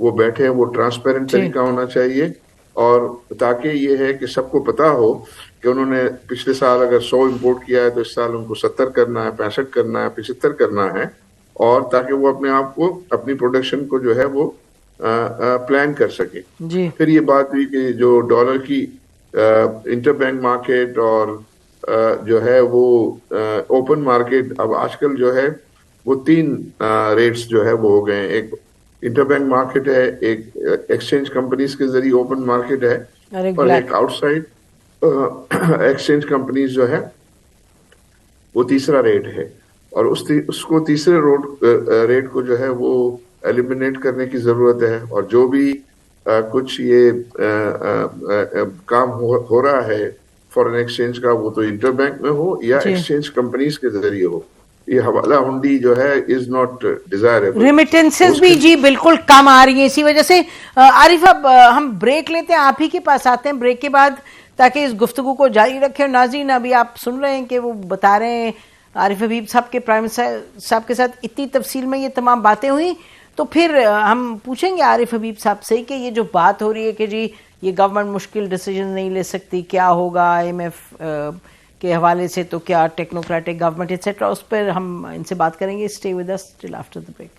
وہ بیٹھے وہ ٹرانسپیرنٹ جی طریقہ ہونا چاہیے، اور تاکہ یہ ہے کہ سب کو پتا ہو کہ انہوں نے پچھلے سال اگر 100 امپورٹ کیا ہے تو اس سال ان کو 70 کرنا ہے، 65 کرنا ہے، 75 کرنا ہے، اور تاکہ وہ اپنے آپ کو اپنی پروڈکشن کو جو ہے وہ پلان کر سکے۔ جی پھر یہ بات ہوئی کہ جو ڈالر کی انٹر بینک مارکیٹ اور جو ہے وہ اوپن مارکیٹ، اب آج کل جو ہے وہ 3 ریٹس جو ہے وہ ہو گئے ہیں، ایک انٹر بینک مارکیٹ ہے، ایک ایکسچینج کمپنیز کے ذریعے اوپن مارکیٹ ہے، اور ایک اور بلیک۔ ایک آؤٹ سائڈ ایکسچینج کمپنیز جو ہے وہ تیسرا ریٹ ہے، اور اس کو تیسرے ریٹ کو جو ہے وہ ایلیمینیٹ کرنے کی ضرورت ہے، اور جو بھی کچھ یہ کام ہو رہا ہے فورن ایکسچینج کا، وہ تو انٹر بینک میں ہو یا جی ایکسچینج کمپنیز کے ذریعے ہو۔ یہ حوالہ ہنڈی جو ہے از ناٹ ڈیزائربل، ریمیٹنسز اس بھی کے جی بالکل کم آ رہی ہیں اسی وجہ سے۔ عارف اب ہم بریک لیتے ہیں، آپ ہی کے پاس آتے ہیں بریک کے بعد تاکہ اس گفتگو کو جاری رکھیں۔ اور ناظرین ابھی آپ سن رہے ہیں کہ وہ بتا رہے ہیں عارف حبیب صاحب کے پرائم منسٹر صاحب کے ساتھ اتنی تفصیل میں یہ تمام باتیں ہوئیں، تو پھر ہم پوچھیں گے عارف حبیب صاحب سے کہ یہ جو بات ہو رہی ہے کہ جی یہ گورنمنٹ مشکل ڈیسیجن نہیں لے سکتی، کیا ہوگا IMF کے حوالے سے، تو کیا ٹیکنوکریٹک گورنمنٹ ایٹسیٹرا، اس پر ہم ان سے بات کریں گے۔ Stay with us till after the break.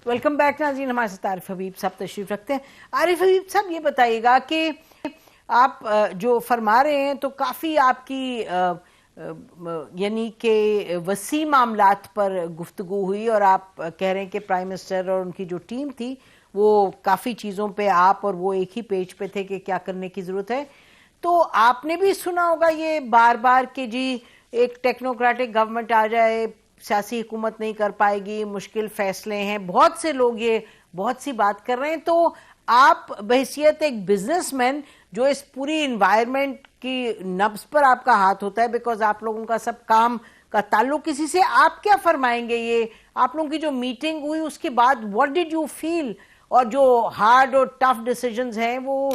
Welcome back ناظرین، ہمارے ساتھ عارف حبیب صاحب تشریف رکھتے ہیں۔ عارف حبیب صاحب یہ بتائیے گا کہ آپ جو فرما رہے ہیں تو کافی آپ کی یعنی کہ وسیع معاملات پر گفتگو ہوئی، اور آپ کہہ رہے ہیں کہ پرائم منسٹر اور ان کی جو ٹیم تھی وہ کافی چیزوں پہ آپ اور وہ ایک ہی پیج پہ تھے کہ کیا کرنے کی ضرورت ہے۔ تو آپ نے بھی سنا ہوگا یہ بار بار کہ جی ایک ٹیکنوکریٹک گورنمنٹ آ جائے، سیاسی حکومت نہیں کر پائے گی، مشکل فیصلے ہیں، بہت سے لوگ یہ بہت سی بات کر رہے ہیں۔ تو آپ بحیثیت ایک بزنس مین جو اس پوری انوائرمنٹ کی نبض پر آپ کا ہاتھ ہوتا ہے، بیکاز آپ لوگوں کا سب کام کا تعلق کسی سے، آپ کیا فرمائیں گے؟ یہ آپ لوگوں کی جو میٹنگ ہوئی اس کے بعد واٹ ڈیڈ یو فیل، اور جو ہارڈ اور ٹف ڈیسیجنز ہیں وہ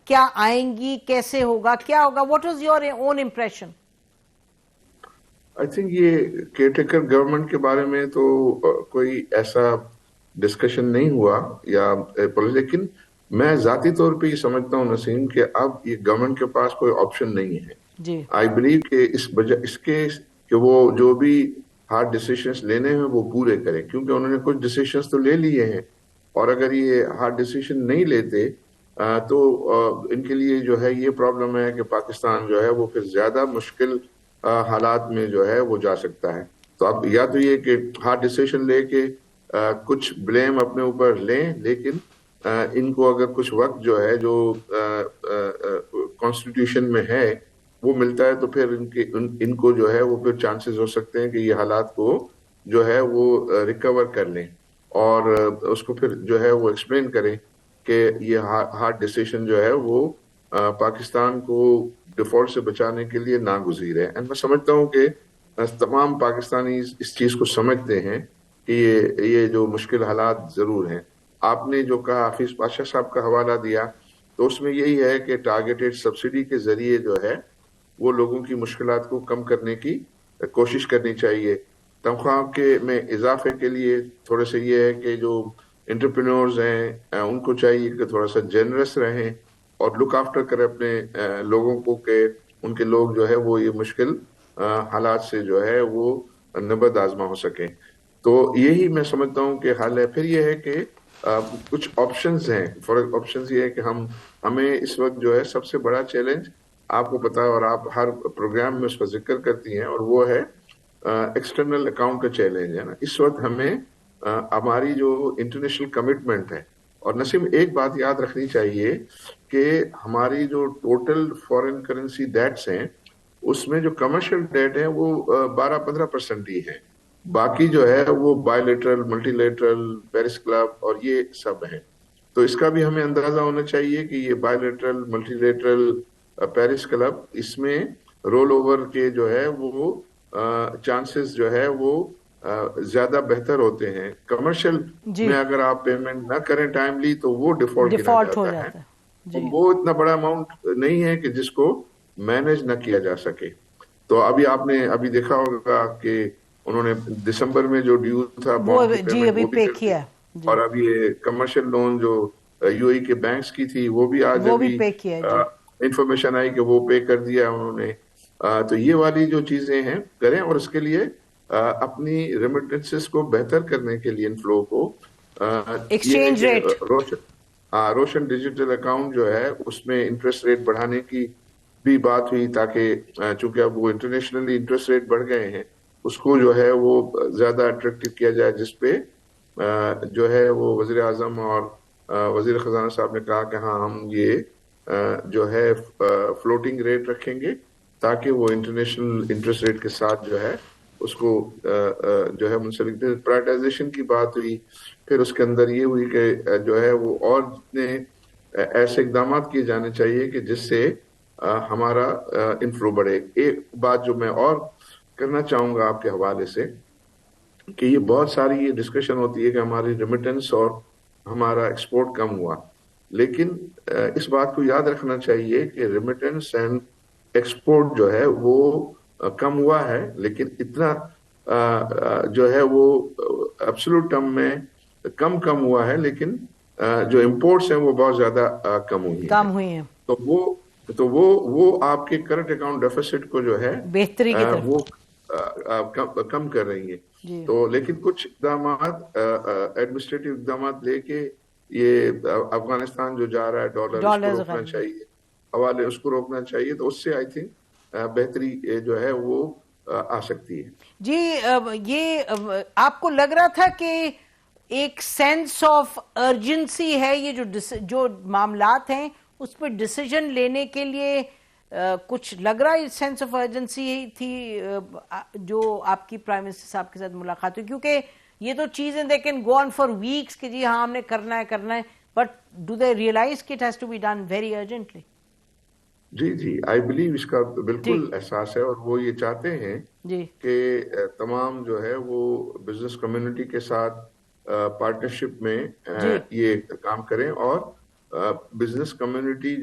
کیا آئیں گی، کیسے ہوگا، کیا ہوگا، what was your own impression? I think یہ کیئر ٹیکر گورنمنٹ کے بارے میں تو کوئی ایسا ڈسکشن نہیں ہوا، یا لیکن میں ذاتی طور پہ یہ سمجھتا ہوں نسیم کہ اب یہ گورنمنٹ کے پاس کوئی آپشن نہیں ہے۔ جی آئی بلیو کہ اس کے کہ وہ جو بھی ہارڈ ڈیسیشنز لینے ہیں وہ پورے کریں، کیونکہ انہوں نے کچھ ڈیسیشنز تو لے لیے ہیں، اور اگر یہ ہارڈ ڈیسیشن نہیں لیتے تو ان کے لیے جو ہے یہ پرابلم ہے کہ پاکستان جو ہے وہ پھر زیادہ مشکل حالات میں جو ہے وہ جا سکتا ہے۔ تو اب یا تو یہ کہ ہارڈ ڈیسیشن لے کے کچھ بلیم اپنے اوپر لیں، لیکن ان کو اگر کچھ وقت جو ہے جو کانسٹیٹیوشن میں ہے وہ ملتا ہے، تو پھر ان کو جو ہے وہ پھر چانسز ہو سکتے ہیں کہ یہ حالات کو جو ہے وہ ریکور کر لیں، اور اس کو پھر جو ہے وہ ایکسپلین کریں کہ یہ ہارڈ ڈیسیشن جو ہے وہ پاکستان کو ڈیفالٹ سے بچانے کے لیے ناگزیر ہے۔ میں سمجھتا ہوں کہ تمام پاکستانی اس چیز کو سمجھتے ہیں کہ یہ جو مشکل حالات ضرور ہیں۔ آپ نے جو کہا حفیظ پاشا صاحب کا حوالہ دیا، تو اس میں یہی ہے کہ ٹارگیٹڈ سبسڈی کے ذریعے جو ہے وہ لوگوں کی مشکلات کو کم کرنے کی کوشش کرنی چاہیے۔ تنخواہ میں اضافے کے لیے تھوڑے سے یہ ہے کہ جو انٹرپرینورز ہیں ان کو چاہیے کہ تھوڑا سا جنرس رہیں اور لک آفٹر کریں اپنے لوگوں کو، کہ ان کے لوگ جو ہے وہ یہ مشکل حالات سے جو ہے وہ نبرد آزما ہو سکیں۔ تو یہی میں سمجھتا ہوں کہ حل ہے۔ پھر یہ ہے کہ کچھ آپشنز ہیں، آپشنز یہ ہے کہ ہمیں اس وقت جو ہے سب سے بڑا چیلنج آپ کو پتا ہے، اور آپ ہر پروگرام میں اس کا ذکر کرتی ہیں، اور وہ ہے ایکسٹرنل اکاؤنٹ کا چیلنج ہے نا۔ اس وقت ہمیں ہماری جو انٹرنیشنل کمٹمنٹ ہے، اور نسیم ایک بات یاد رکھنی چاہیے کہ ہماری جو ٹوٹل فورن کرنسی ڈیٹس ہیں اس میں جو کمرشل ڈیٹ ہے وہ 12-15% ہی ہے، باقی جو ہے وہ by lateral, multilateral, Paris club اور یہ سب ہیں۔ تو اس کا بھی ہمیں اندازہ ہونا چاہیے کہ یہ bilateral, multilateral, Paris club, اس میں رول اوور کے جو ہے وہ چانسز جو ہے وہ زیادہ بہتر ہوتے ہیں. کمرشل جی میں اگر آپ پیمنٹ نہ کریں ٹائملی تو وہ ڈیفالٹ گنا ڈیفالٹ ہو جاتا ہے. جاتا ہے جی وہ اتنا بڑا اماؤنٹ نہیں ہے کہ جس کو مینج نہ کیا جا سکے. تو ابھی آپ نے ابھی دیکھا ہوگا کہ انہوں نے دسمبر میں جو ڈیو تھا وہ بانڈ کی جی پیمنٹ ابھی وہ بھی پے کر دی. کیا جی اور اب یہ کمرشل لون جو یو اے کے بینکس کی تھی وہ بھی آج وہ بھی ابھی پے کیا جی انفارمیشن آئی کہ وہ پے کر دیا انہوں نے. تو یہ والی جو چیزیں ہیں کریں, اور اس کے لیے اپنی ریمیٹنسز کو بہتر کرنے کے لیے انفلو کو یہ ہے ایکسچینج کہ ریٹ روشن ڈیجیٹل اکاؤنٹ جو ہے اس میں انٹرسٹ ریٹ بڑھانے کی بھی بات ہوئی, تاکہ چونکہ اب وہ انٹرنیشنلی انٹرسٹ ریٹ بڑھ گئے ہیں اس کو جو ہے وہ زیادہ اٹریکٹیو کیا جائے, جس پہ جو ہے وہ وزیر اعظم اور وزیر خزانہ صاحب نے کہا کہ ہاں ہم یہ جو ہے فلوٹنگ ریٹ رکھیں گے تاکہ وہ انٹرنیشنل انٹرسٹ ریٹ کے ساتھ جو ہے اس کو جو ہے منسلک. پرائیویٹائزیشن کی بات ہوئی, پھر اس کے اندر یہ ہوئی کہ جو ہے وہ اور جتنے ایسے اقدامات کیے جانے چاہیے کہ جس سے ہمارا انفلو بڑھے. ایک بات جو میں اور کرنا چاہوں گا آپ کے حوالے سے کہ یہ بہت ساری یہ ڈسکشن ہوتی ہے کہ ہماری ریمیٹنس اور ہمارا ایکسپورٹ کم ہوا, لیکن اس بات کو یاد رکھنا چاہیے کہ ریمیٹنس اینڈ ایکسپورٹ جو ہے وہ کم ہوا ہے, لیکن اتنا جو ہے وہ ایبسولوٹ ٹرم میں کم ہوا ہے, لیکن جو امپورٹس ہیں وہ بہت زیادہ کم ہوئی ہیں. کام ہوئی ہیں تو وہ آپ کے کرنٹ اکاؤنٹ ڈیفیسٹ کو جو ہے بہتری کی طرف وہ کم کر رہی ہیں. جی تو لیکن کچھ اقدامات ایڈمنسٹریٹو اقدامات لے کے یہ افغانستان جو جا رہا ہے ڈالر, اس کو ڈالرز روکنا چاہیے, حوالے اس کو روکنا چاہیے, تو اس سے آئی تھنک بہتری جو ہے وہ آ سکتی ہے. جی یہ آپ کو لگ رہا تھا کہ ایک سینس آف ارجنسی ہے یہ جو معاملات ہیں اس پہ ڈیسیجن لینے کے لیے کچھ لگ رہا ہے سینس آف ارجنسی تھی جو آپ کی پرائم منسٹر صاحب کے ساتھ ملاقات ہوئی, کیونکہ یہ تو چیزیں they can go on for ویکس کہ جی ہاں ہم نے کرنا ہے, بٹ ڈو دے ریئلائز کہ it has to be done very urgently. جی آئی بلیو اس کا جی بالکل احساس ہے, اور وہ یہ چاہتے ہیں جی کہ تمام جو ہے وہ بزنس کمیونٹی کے ساتھ پارٹنرشپ میں جی یہ کام کریں, اور بزنس کمیونٹی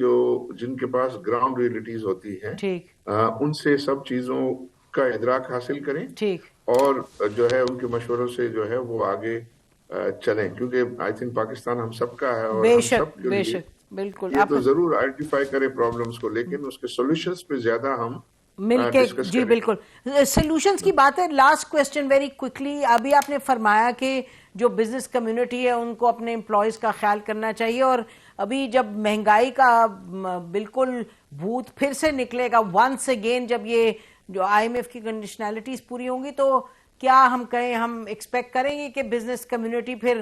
جن کے پاس گراؤنڈ ریئلٹیز ہوتی ہیں ٹھیک ان سے سب چیزوں کا ادراک حاصل کریں, ٹھیک اور جو ہے ان کے مشوروں سے جو ہے وہ آگے چلیں, کیونکہ آئی تھنک پاکستان ہم سب کا ہے, اور بے ہم شک سب کے بے لیے شک بالکل یہ آپ تو ضرور آئیڈینٹیفائی کرے پرابلمز کو, لیکن اس کے سولوشنز پہ زیادہ ہم مل کے ڈسکس جی کریں. بالکل سولوشنز کی بات ہے. لاسٹ کوسچن ویری کوئکلی, ابھی آپ نے فرمایا کہ جو بزنس کمیونٹی ہے ان کو اپنے امپلائیز کا خیال کرنا چاہیے, اور ابھی جب مہنگائی کا بالکل بھوت پھر سے نکلے گا ونس اگین, جب یہ جو آئی ایم ایف کی کنڈیشنلٹیز پوری ہوں گی, تو کیا ہم کہیں ہم ایکسپیکٹ کریں گے کہ بزنس کمیونٹی پھر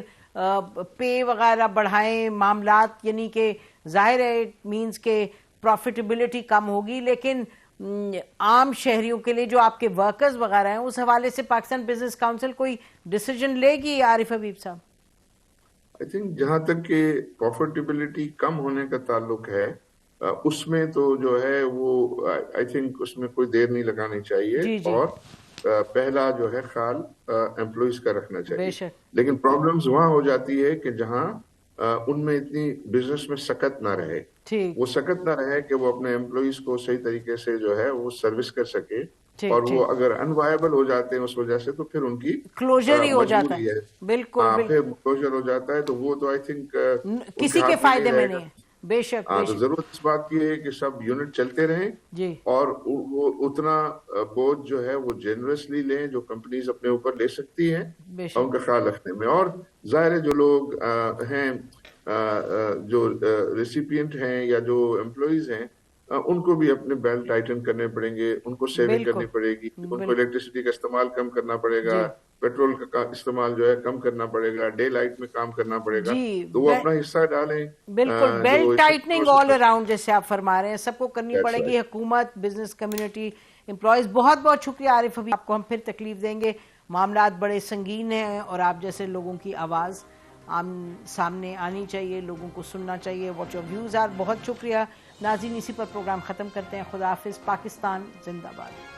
پے وغیرہ بڑھائیں معاملات, یعنی کہ ظاہر ہے اٹ مینس کہ پروفیٹیبلٹی کم ہوگی, لیکن عام شہریوں کے لیے جو آپ کے ورکرز وغیرہ ہیں اس حوالے سے پاکستان بزنس کاؤنسل کوئی ڈیسیجن لے گی عارف حبیب صاحب؟ آئی تھنک جہاں تک کہ پروفیٹیبلٹی کم ہونے کا تعلق ہے اس میں تو جو ہے وہ آئی تھنک اس میں کوئی دیر نہیں لگانی چاہیے, جی جی اور پہلا جو ہے خیال امپلائیز کا رکھنا بے چاہیے. شک لیکن پرابلمز وہاں ہو جاتی ہے کہ جہاں ان میں اتنی بزنس میں سکت نہ رہے, ٹھیک وہ سکت نہ رہے کہ وہ اپنے امپلائیز کو صحیح طریقے سے جو ہے وہ سروس کر سکے, اور ٹھیک وہ ٹھیک اگر انوائبل ہو جاتے ہیں اس وجہ سے تو پھر ان کی کلوجر ہی ہو جاتا مجبوری ہے, ہے بالکل ہاں پھر بالکل کلوزر ہو جاتا ہے, تو وہ تو آئی تھنک ان کے کسی کے ہاتھ میں نہیں فائدے میں رہے گا. نہیں ہے. بے شک ہاں بے تو شک ضرورت اس بات کی ہے کہ سب یونٹ چلتے رہیں, جی اور وہ اتنا بوجھ جو ہے وہ جنرسلی لیں جو کمپنیز اپنے اوپر لے سکتی ہیں, بے اور ان شک کا خیال رکھنے میں. اور ظاہر ہے جو لوگ ہیں جو ریسیپینٹ ہیں یا جو امپلائیز ہیں ان کو بھی اپنے بیلٹ ٹائٹن کرنے پڑیں گے, ان کو سیونگ بالکل کرنی پڑے گی, ان کو بالکل الیکٹریسٹی کا استعمال کم کرنا پڑے گا, جی پیٹرول کا استعمال جو ہے کم کرنا پڑے گا, ڈے لائٹ میں کام کرنا پڑے گا, جی تو وہ اپنا حصہ ڈالیں. بالکل جو بیلٹ اس ٹائٹننگ پروسیس آل میں اراؤنڈ جیسے آپ فرما رہے ہیں سب کو کرنی That's پڑے گی, right. حکومت, بزنس کمیونٹی, امپلائیز. بہت بہت شکریہ عارف حبیب, آپ کو ہم پھر تکلیف دیں گے, معاملات بڑے سنگین ہیں اور آپ جیسے لوگوں کی آواز سامنے آنی چاہیے، لوگوں کو سننا چاہیے. What your views are. بہت شکریہ ناظرین، اسی پر پروگرام ختم کرتے ہیں. خدا حافظ. پاکستان زندہ باد.